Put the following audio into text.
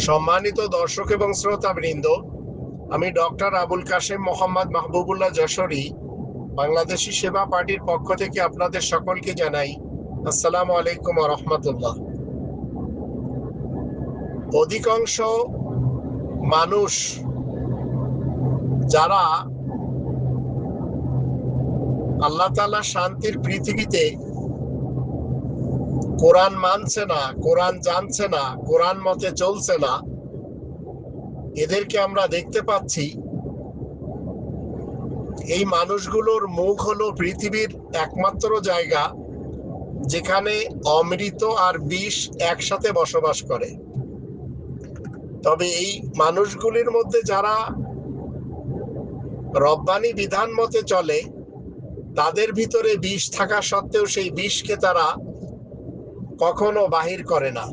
সম্মানিত দর্শক এবং শ্রোতাবৃন্দ, আমি ডক্টর আবুল কাশেম মোহাম্মদ মাহবুবুল্লাহ যশোরী বাংলাদেশি সেবা পার্টির পক্ষ থেকে আপনাদের সকলকে জানাই আসসালামু আলাইকুম ওয়া রাহমাতুল্লাহ। অধিকাংশ মানুষ যারা আল্লাহ তাআলা শান্তির পৃথিবীতে কোরআন মানছে না, কোরআন জানছে না, কোরআন মতে চলছে না, এদেরকে আমরা দেখতে পাচ্ছি। এই মানুষগুলোর মুখ হলো পৃথিবীর একমাত্র জায়গা যেখানে অমৃত আর বিষ একসাথে বসবাস করে। তবে এই মানুষগুলির মধ্যে যারা রব্বানি বিধান মতে চলে, তাদের ভিতরে বিষ থাকা সত্ত্বেও সেই বিষকে তারা কখনো বাহির করে না।